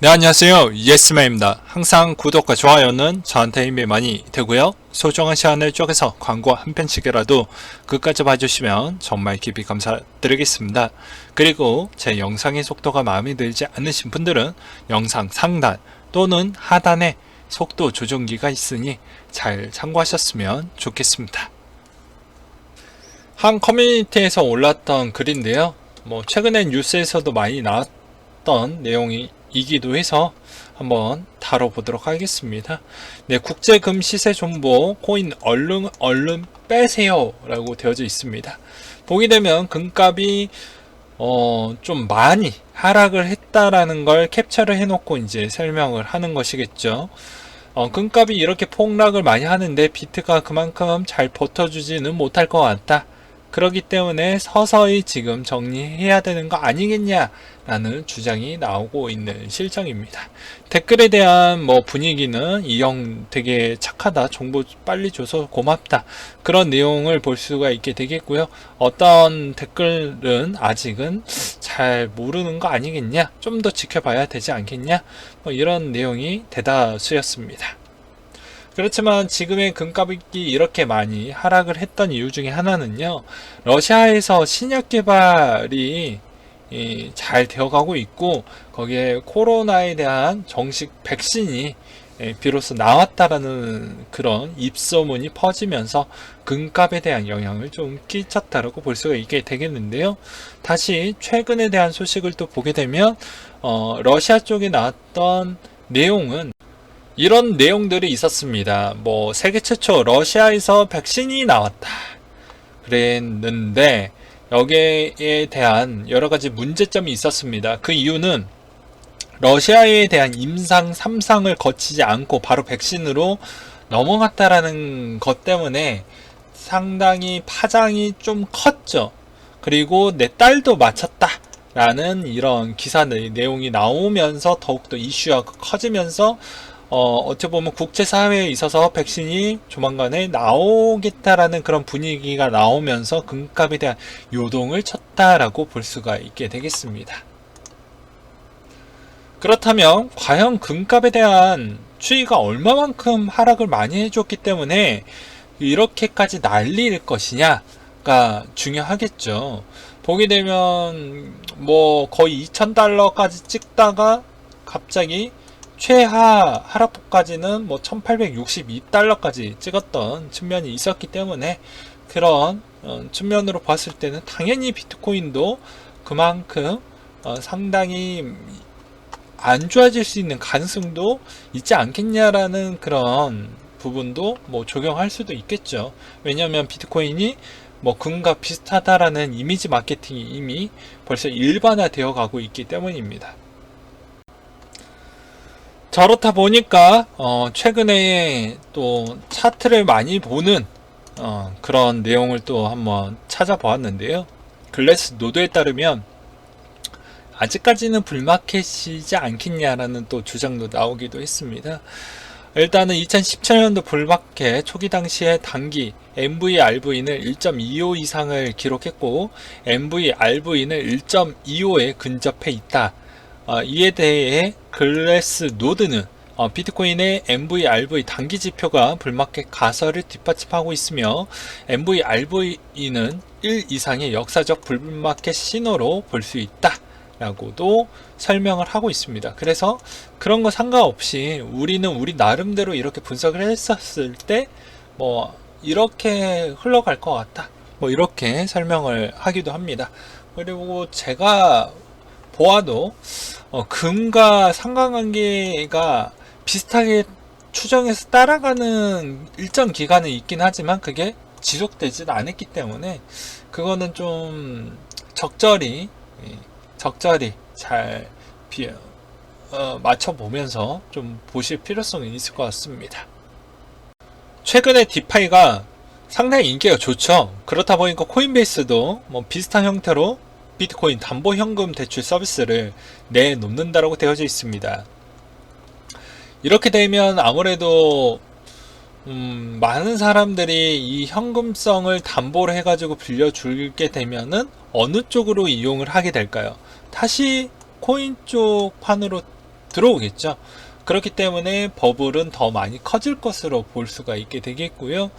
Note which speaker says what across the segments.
Speaker 1: 네, 안녕하세요. 예스맨입니다. 항상 구독과 좋아요는 저한테 힘이 많이 되고요. 소중한 시간을 쪼개서 광고 한 편씩이라도 끝까지 봐주시면 정말 깊이 감사드리겠습니다. 그리고 제 영상의 속도가 마음에 들지 않으신 분들은 영상 상단 또는 하단에 속도 조정기가 있으니 잘 참고하셨으면 좋겠습니다. 한 커뮤니티에서 올랐던 글인데요. 최근에 뉴스에서도 많이 나왔던 내용이기도 해서 한번 다뤄보도록 하겠습니다. 네, 국제금 시세 정보 코인 얼른 빼세요 라고 되어져 있습니다. 보게 되면 금값이 좀 많이 하락을 했다라는 걸 캡처를 해놓고 이제 설명을 하는 것이겠죠. 금값이 이렇게 폭락을 많이 하는데 비트가 그만큼 잘 버텨주지는 못할 것 같다. 그렇기 때문에 서서히 지금 정리해야 되는 거 아니겠냐라는 주장이 나오고 있는 실정입니다. 댓글에 대한 분위기는 이 형 되게 착하다, 정보 빨리 줘서 고맙다, 그런 내용을 볼 수가 있게 되겠고요. 어떤 댓글은 아직은 잘 모르는 거 아니겠냐, 좀 더 지켜봐야 되지 않겠냐, 이런 내용이 대다수였습니다. 그렇지만 지금의 금값이 이렇게 많이 하락을 했던 이유 중에 하나는요, 러시아에서 신약 개발이 잘 되어가고 있고, 거기에 코로나에 대한 정식 백신이 비로소 나왔다라는 그런 입소문이 퍼지면서 금값에 대한 영향을 좀 끼쳤다라고 볼 수가 있게 되겠는데요. 다시 최근에 대한 소식을 또 보게 되면 러시아 쪽에 나왔던 내용은 이런 내용들이 있었습니다. 세계 최초 러시아에서 백신이 나왔다 그랬는데, 여기에 대한 여러 가지 문제점이 있었습니다. 그 이유는 러시아에 대한 임상 3상을 거치지 않고 바로 백신으로 넘어갔다라는 것 때문에 상당히 파장이 좀 컸죠. 그리고 내 딸도 맞췄다 라는 이런 기사 내용이 나오면서 더욱더 이슈가 커지면서 어떻게 보면 국제사회에 있어서 백신이 조만간에 나오겠다라는 그런 분위기가 나오면서 금값에 대한 요동을 쳤다라고 볼 수가 있게 되겠습니다. 그렇다면 과연 금값에 대한 추이가 얼마만큼 하락을 많이 해줬기 때문에 이렇게까지 난리일 것이냐가 중요하겠죠. 보게 되면 거의 2000달러까지 찍다가 갑자기 최하 하락폭까지는 1862달러까지 찍었던 측면이 있었기 때문에, 그런 측면으로 봤을 때는 당연히 비트코인도 그만큼 상당히 안 좋아질 수 있는 가능성도 있지 않겠냐라는 그런 부분도 적용할 수도 있겠죠. 왜냐하면 비트코인이 금과 비슷하다라는 이미지 마케팅이 이미 벌써 일반화되어 가고 있기 때문입니다. 저렇다 보니까 최근에 또 차트를 많이 보는 그런 내용을 또 한번 찾아보았는데요. 글래스 노드에 따르면 아직까지는 불마켓이지 않겠냐라는 또 주장도 나오기도 했습니다. 일단은 2017년도 불마켓 초기 당시에 단기 MV/RV는 1.25 이상을 기록했고, MV/RV는 1.25에 근접해 있다. 이에 대해 글래스 노드는 비트코인의 MV/RV 단기 지표가 불마켓 가설을 뒷받침하고 있으며, MV/RV는 1 이상의 역사적 불마켓 신호로 볼 수 있다 라고도 설명을 하고 있습니다. 그래서 그런 거 상관없이 우리는 우리 나름대로 이렇게 분석을 했었을 때 이렇게 흘러갈 것 같다, 이렇게 설명을 하기도 합니다. 그리고 제가 보아도 금과 상관관계가 비슷하게 추정해서 따라가는 일정 기간은 있긴 하지만 그게 지속되지는 않았기 때문에, 그거는 좀 적절히 잘 맞춰보면서 좀 보실 필요성이 있을 것 같습니다. 최근에 디파이가 상당히 인기가 좋죠. 그렇다 보니까 코인베이스도 비슷한 형태로 비트코인 담보 현금 대출 서비스를 내놓는다라고 되어져 있습니다. 이렇게 되면 아무래도 많은 사람들이 이 현금성을 담보로 해가지고 빌려주게 되면은 어느 쪽으로 이용을 하게 될까요? 다시 코인 쪽 판으로 들어오겠죠. 그렇기 때문에 버블은 더 많이 커질 것으로 볼 수가 있게 되겠고요.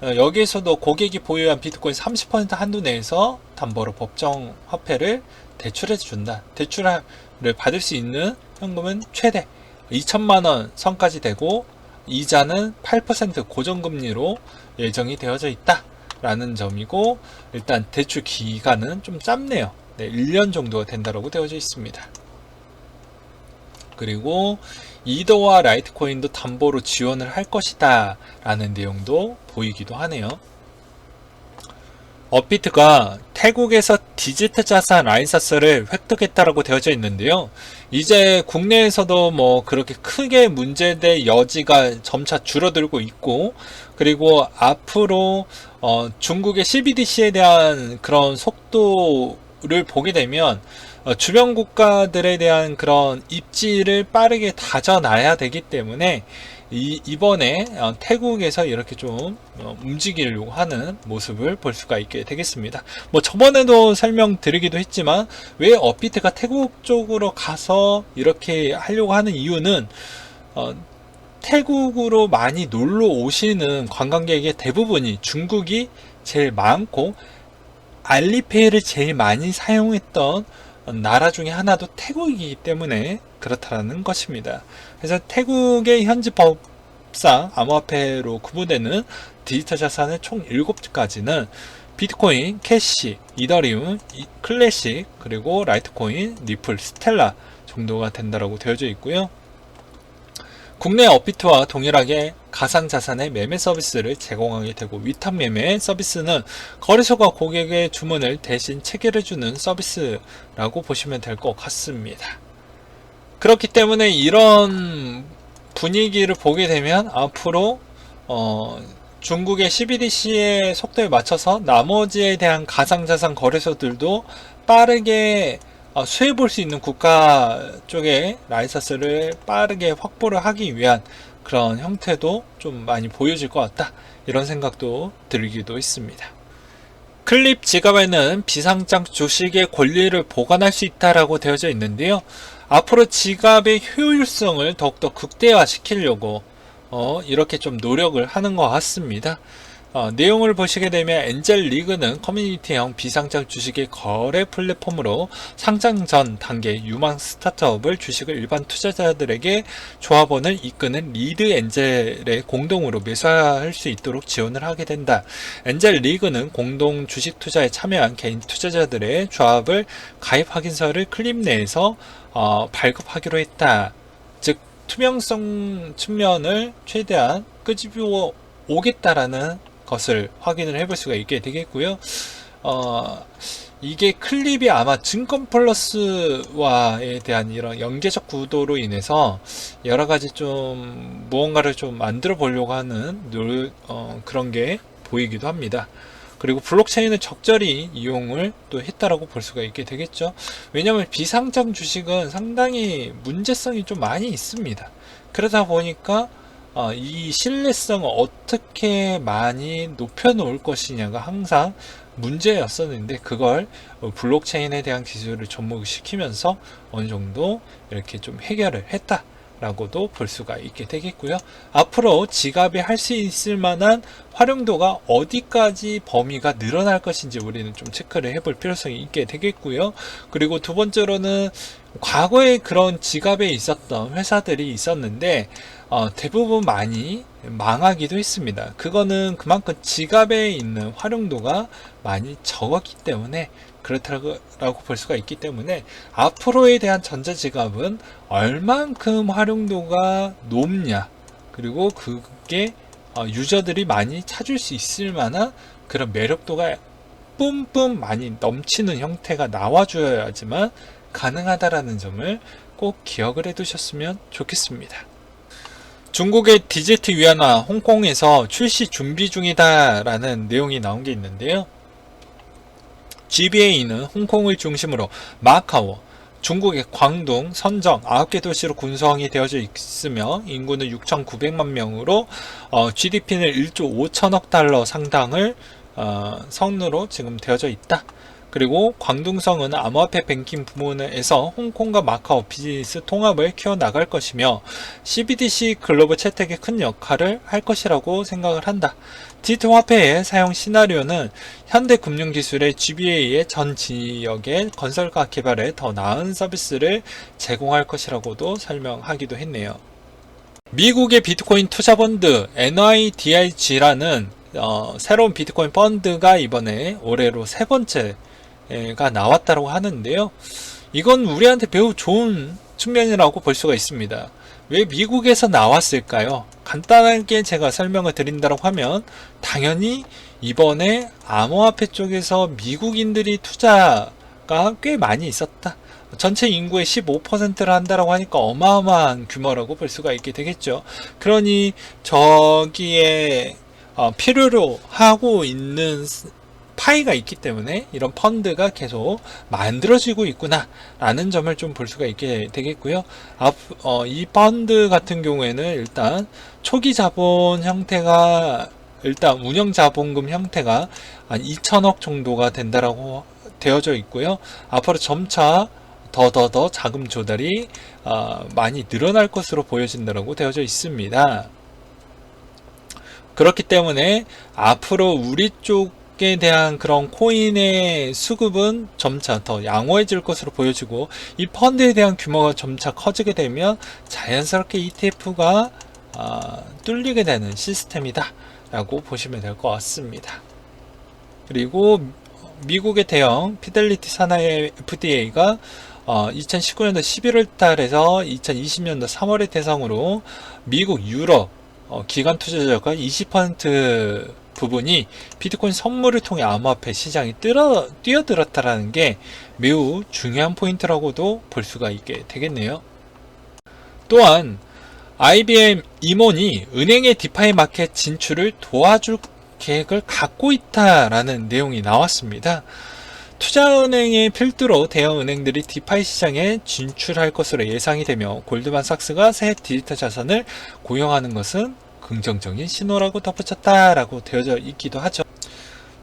Speaker 1: 여기에서도 고객이 보유한 비트코인 30% 한도 내에서 담보로 법정 화폐를 대출해 준다. 대출을 받을 수 있는 현금은 최대 2천만 원 선까지 되고 이자는 8% 고정금리로 예정이 되어져 있다 라는 점이고, 일단 대출 기간은 좀 짧네요. 1년 정도가 된다고 되어져 있습니다. 그리고 이더와 라이트코인도 담보로 지원을 할 것이다 라는 내용도 보이기도 하네요. 업비트가 태국에서 디지털 자산 라이선스를 획득했다라고 되어져 있는데요. 이제 국내에서도 뭐 그렇게 크게 문제될 여지가 점차 줄어들고 있고, 그리고 앞으로 중국의 CBDC에 대한 그런 속도를 보게 되면 주변 국가들에 대한 그런 입지를 빠르게 다져놔야 되기 때문에 이번에 태국에서 이렇게 좀 움직이려고 하는 모습을 볼 수가 있게 되겠습니다. 뭐 저번에도 설명드리기도 했지만, 왜 업비트가 태국 쪽으로 가서 이렇게 하려고 하는 이유는 태국으로 많이 놀러 오시는 관광객의 대부분이 중국이 제일 많고 알리페이를 제일 많이 사용했던 나라 중에 하나도 태국이기 때문에 그렇다는 것입니다. 그래서 태국의 현지 법상 암호화폐로 구분되는 디지털 자산의 총 7가지는 비트코인, 캐시, 이더리움, 클래식, 그리고 라이트코인, 리플, 스텔라 정도가 된다고 되어져 있고요. 국내 업비트와 동일하게 가상자산의 매매 서비스를 제공하게 되고, 위탁 매매 서비스는 거래소가 고객의 주문을 대신 체결해주는 서비스라고 보시면 될 것 같습니다. 그렇기 때문에 이런 분위기를 보게 되면 앞으로 중국의 CBDC의 속도에 맞춰서 나머지에 대한 가상자산 거래소들도 빠르게 수혜 볼 수 있는 국가 쪽에 라이선스를 빠르게 확보를 하기 위한 그런 형태도 좀 많이 보여질 것 같다, 이런 생각도 들기도 했습니다. 클립 지갑에는 비상장 주식의 권리를 보관할 수 있다라고 되어져 있는데요. 앞으로 지갑의 효율성을 더욱더 극대화시키려고 이렇게 좀 노력을 하는 것 같습니다. 내용을 보시게 되면 엔젤 리그는 커뮤니티형 비상장 주식의 거래 플랫폼으로 상장 전 단계 유망 스타트업을 주식을 일반 투자자들에게 조합원을 이끄는 리드 엔젤에 공동으로 매수할 수 있도록 지원을 하게 된다. 엔젤 리그는 공동 주식 투자에 참여한 개인 투자자들의 조합을 가입 확인서를 클립 내에서 발급하기로 했다. 즉 투명성 측면을 최대한 끄집어 오겠다라는 것을 확인을 해볼 수가 있게 되겠고요. 이게 클립이 아마 증권 플러스와에 대한 이런 연계적 구도로 인해서 여러 가지 좀 무언가를 좀 만들어 보려고 하는 그런 게 보이기도 합니다. 그리고 블록체인을 적절히 이용을 또 했다라고 볼 수가 있게 되겠죠. 왜냐하면 비상장 주식은 상당히 문제성이 좀 많이 있습니다. 그러다 보니까 이 신뢰성을 어떻게 많이 높여 놓을 것이냐가 항상 문제였었는데, 그걸 블록체인에 대한 기술을 접목시키면서 어느 정도 이렇게 좀 해결을 했다 라고도 볼 수가 있게 되겠고요. 앞으로 지갑이 할 수 있을 만한 활용도가 어디까지 범위가 늘어날 것인지 우리는 좀 체크를 해볼 필요성이 있게 되겠고요. 그리고 두 번째로는 과거에 그런 지갑에 있었던 회사들이 있었는데 대부분 많이 망하기도 했습니다. 그거는 그만큼 지갑에 있는 활용도가 많이 적었기 때문에 그렇다고 볼 수가 있기 때문에, 앞으로에 대한 전자지갑은 얼만큼 활용도가 높냐, 그리고 그게 유저들이 많이 찾을 수 있을 만한 그런 매력도가 뿜뿜 많이 넘치는 형태가 나와줘야지만 가능하다라는 점을 꼭 기억을 해 두셨으면 좋겠습니다. 중국의 디지털 위안화 홍콩에서 출시 준비 중이다라는 내용이 나온 게 있는데요. GBA는 홍콩을 중심으로 마카오, 중국의 광둥, 선정 9개 도시로 군성이 되어져 있으며 인구는 6,900만 명으로 GDP는 1조 5천억 달러 상당을 선으로 지금 되어져 있다. 그리고 광둥성은 암호화폐 뱅킹 부문에서 홍콩과 마카오 비즈니스 통합을 키워나갈 것이며 CBDC 글로벌 채택에 큰 역할을 할 것이라고 생각을 한다. 디지털 화폐의 사용 시나리오는 현대 금융기술의 GBA의 전 지역의 건설과 개발에 더 나은 서비스를 제공할 것이라고도 설명하기도 했네요. 미국의 비트코인 투자펀드 NYDIG라는 새로운 비트코인 펀드가 이번에 올해로 세 번째가 나왔다고 하는데요. 이건 우리한테 매우 좋은 측면이라고 볼 수가 있습니다. 왜 미국에서 나왔을까요? 간단하게 제가 설명을 드린다고 하면 당연히 이번에 암호화폐 쪽에서 미국인들이 투자가 꽤 많이 있었다. 전체 인구의 15%를 한다라고 하니까 어마어마한 규모라고 볼 수가 있게 되겠죠. 그러니 저기에 필요로 하고 있는 파이가 있기 때문에 이런 펀드가 계속 만들어지고 있구나 라는 점을 좀 볼 수가 있게 되겠고요. 이 펀드 같은 경우에는 일단 초기 자본 형태가 일단 운영 자본금 형태가 한 2천억 정도가 된다라고 되어져 있고요. 앞으로 점차 더 자금 조달이 많이 늘어날 것으로 보여진다고 되어져 있습니다. 그렇기 때문에 앞으로 우리 쪽에 대한 그런 코인의 수급은 점차 더 양호해질 것으로 보여지고 이 펀드에 대한 규모가 점차 커지게 되면 자연스럽게 ETF가 뚫리게 되는 시스템이다 라고 보시면 될 것 같습니다. 그리고 미국의 대형 피델리티 산하의 FDA가 2019년도 11월 달에서 2020년도 3월의 대상으로 미국, 유럽 기관 투자자가 20% 부분이 비트코인 선물을 통해 암호화폐 시장에 뛰어들었다라는 게 매우 중요한 포인트라고도 볼 수가 있게 되겠네요. 또한 IBM 임원이 은행의 디파이 마켓 진출을 도와줄 계획을 갖고 있다라는 내용이 나왔습니다. 투자은행의 필두로 대형 은행들이 디파이 시장에 진출할 것으로 예상이 되며 골드만삭스가 새 디지털 자산을 고용하는 것은 긍정적인 신호라고 덧붙였다라고 되어져 있기도 하죠.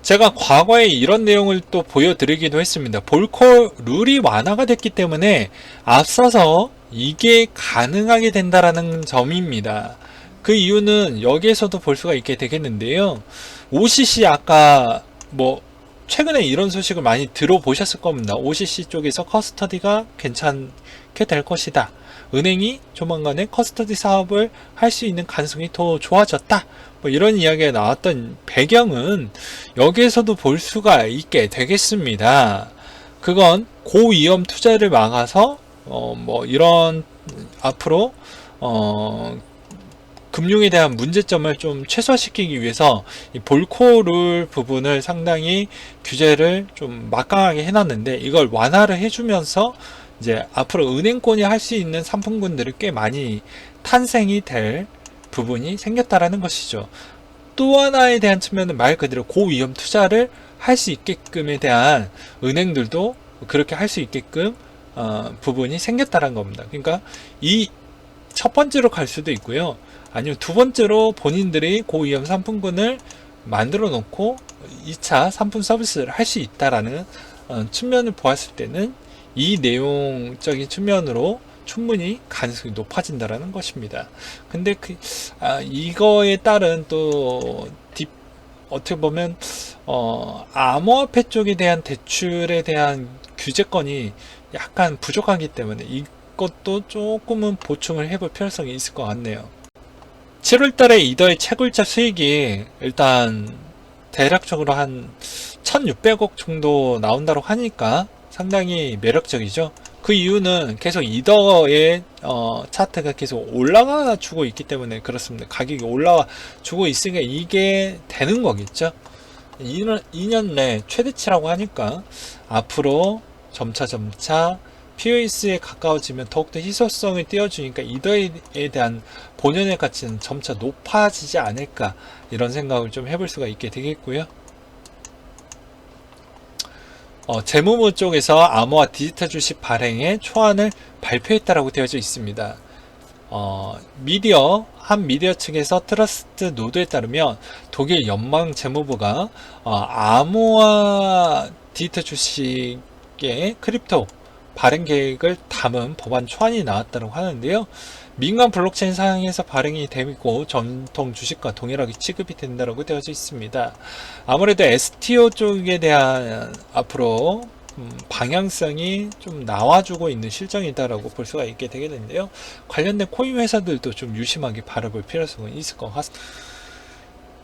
Speaker 1: 제가 과거에 이런 내용을 또 보여드리기도 했습니다. 볼코 룰이 완화가 됐기 때문에 앞서서 이게 가능하게 된다라는 점입니다. 그 이유는 여기에서도 볼 수가 있게 되겠는데요. OCC 아까 최근에 이런 소식을 많이 들어보셨을 겁니다. OCC 쪽에서 커스터디가 괜찮게 될 것이다. 은행이 조만간에 커스터디 사업을 할 수 있는 가능성이 더 좋아졌다. 이런 이야기가 나왔던 배경은 여기에서도 볼 수가 있게 되겠습니다. 그건 고위험 투자를 막아서 이런 앞으로 금융에 대한 문제점을 좀 최소화시키기 위해서 이 볼코룰 부분을 상당히 규제를 좀 막강하게 해놨는데 이걸 완화를 해주면서 이제 앞으로 은행권이 할 수 있는 상품군들이 꽤 많이 탄생이 될 부분이 생겼다라는 것이죠. 또 하나에 대한 측면은 말 그대로 고위험 투자를 할 수 있게끔에 대한 은행들도 그렇게 할 수 있게끔 부분이 생겼다는 겁니다. 그러니까 이 첫 번째로 갈 수도 있고요. 아니면 두 번째로 본인들이 고위험 상품군을 만들어 놓고 2차 상품 서비스를 할 수 있다라는 측면을 보았을 때는 이 내용적인 측면으로 충분히 가능성이 높아진다라는 것입니다. 근데 이거에 따른 또 어떻게 보면 암호화폐 쪽에 대한 대출에 대한 규제권이 약간 부족하기 때문에 이것도 조금은 보충을 해볼 필요성이 있을 것 같네요. 7월달에 이더의 채굴자 수익이 일단 대략적으로 한 1600억 정도 나온다고 하니까 상당히 매력적이죠. 그 이유는 계속 이더의 차트가 계속 올라가 주고 있기 때문에 그렇습니다. 가격이 올라와 주고 있으니까 이게 되는 거겠죠. 2년 내 최대치라고 하니까 앞으로 점차 POS에 가까워지면 더욱더 희소성을 띄워주니까 이더에 대한 본연의 가치는 점차 높아지지 않을까 이런 생각을 좀 해볼 수가 있게 되겠고요. 재무부 쪽에서 암호화 디지털 주식 발행의 초안을 발표했다라고 되어져 있습니다. 한 미디어 측에서 트러스트 노드에 따르면 독일 연방 재무부가 암호화 디지털 주식의 크립토 발행 계획을 담은 법안 초안이 나왔다고 하는데요. 민간 블록체인 상에서 발행이 되고 전통 주식과 동일하게 취급이 된다고 되어져 있습니다. 아무래도 STO 쪽에 대한 앞으로 방향성이 좀 나와주고 있는 실정이다라고 볼 수가 있게 되겠는데요. 관련된 코인 회사들도 좀 유심하게 바라볼 필요성은 있을 것 같습니다.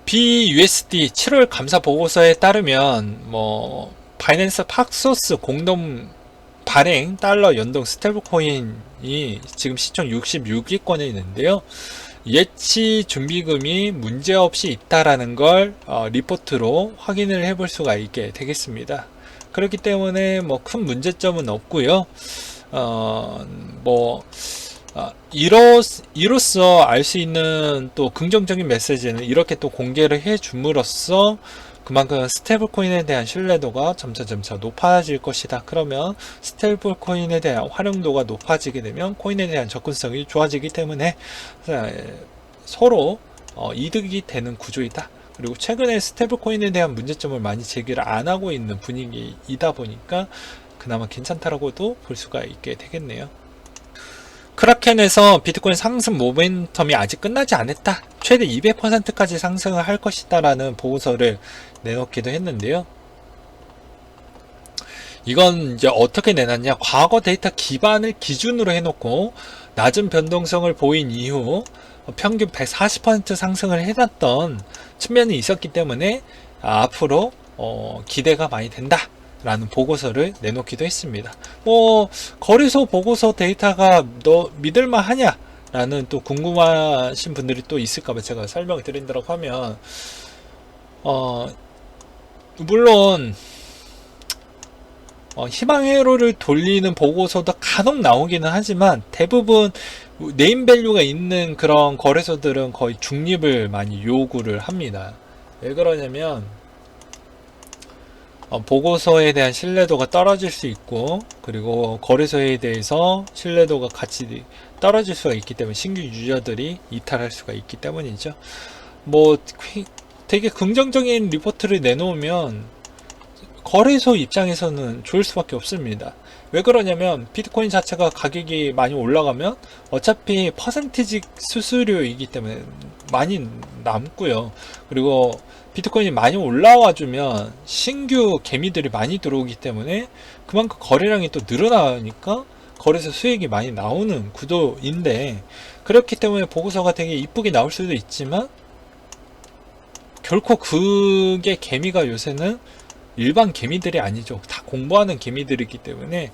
Speaker 1: BUSD 7월 감사 보고서에 따르면 바이낸스 팍소스 공동 발행 달러 연동 스테이블 코인이 지금 시총 66위권에 있는데요. 예치 준비금이 문제없이 있다라는 걸 리포트로 확인을 해볼 수가 있게 되겠습니다. 그렇기 때문에 큰 문제점은 없고요. 이로써 알 수 있는 또 긍정적인 메시지는 이렇게 또 공개를 해 줌으로써 그만큼 스테이블 코인에 대한 신뢰도가 점차 높아질 것이다. 그러면 스테이블 코인에 대한 활용도가 높아지게 되면 코인에 대한 접근성이 좋아지기 때문에 서로 이득이 되는 구조이다. 그리고 최근에 스테이블 코인에 대한 문제점을 많이 제기를 안 하고 있는 분위기이다 보니까 그나마 괜찮다라고도 볼 수가 있게 되겠네요. 크라켄에서 비트코인 상승 모멘텀이 아직 끝나지 않았다. 최대 200%까지 상승을 할 것이다 라는 보고서를 내놓기도 했는데요. 이건 이제 어떻게 내놨냐. 과거 데이터 기반을 기준으로 해놓고 낮은 변동성을 보인 이후 평균 140% 상승을 해놨던 측면이 있었기 때문에 앞으로 기대가 많이 된다 라는 보고서를 내놓기도 했습니다. 거래소 보고서 데이터가 너 믿을만 하냐 라는 또 궁금하신 분들이 또 있을까봐 제가 설명을 드린다고 하면 물론 희망회로를 돌리는 보고서도 간혹 나오기는 하지만 대부분 네임밸류가 있는 그런 거래소들은 거의 중립을 많이 요구를 합니다. 왜 그러냐면 보고서에 대한 신뢰도가 떨어질 수 있고, 그리고 거래소에 대해서 신뢰도가 같이 떨어질 수가 있기 때문에 신규 유저들이 이탈할 수가 있기 때문이죠. 되게 긍정적인 리포트를 내놓으면 거래소 입장에서는 좋을 수밖에 없습니다. 왜 그러냐면 비트코인 자체가 가격이 많이 올라가면 어차피 퍼센티지 수수료이기 때문에 많이 남고요. 그리고 비트코인이 많이 올라와 주면 신규 개미들이 많이 들어오기 때문에 그만큼 거래량이 또 늘어나니까 거래소 수익이 많이 나오는 구도인데, 그렇기 때문에 보고서가 되게 이쁘게 나올 수도 있지만 결코 그게 개미가 요새는 일반 개미들이 아니죠. 다 공부하는 개미들이기 때문에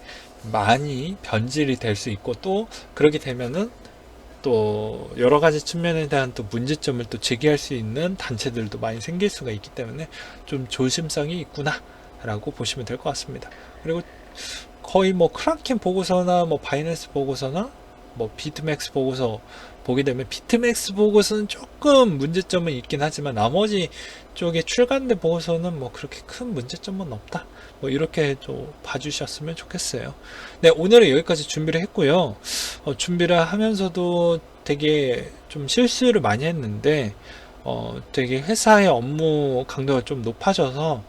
Speaker 1: 많이 변질이 될 수 있고, 또 그렇게 되면은 또 여러 가지 측면에 대한 또 문제점을 또 제기할 수 있는 단체들도 많이 생길 수가 있기 때문에 좀 조심성이 있구나 라고 보시면 될 것 같습니다. 그리고 거의 크라켄 보고서나 바이낸스 보고서나 비트맥스 보고서 보게 되면 비트맥스 보고서는 조금 문제점은 있긴 하지만 나머지 쪽에 출간된 보고서는 그렇게 큰 문제점은 없다. 이렇게 좀 봐주셨으면 좋겠어요. 네, 오늘은 여기까지 준비를 했고요. 준비를 하면서도 되게 좀 실수를 많이 했는데 되게 회사의 업무 강도가 좀 높아져서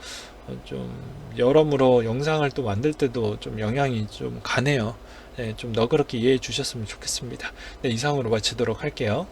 Speaker 1: 좀 여러모로 영상을 또 만들 때도 좀 영향이 좀 가네요. 네, 좀 너그럽게 이해해 주셨으면 좋겠습니다. 네, 이상으로 마치도록 할게요.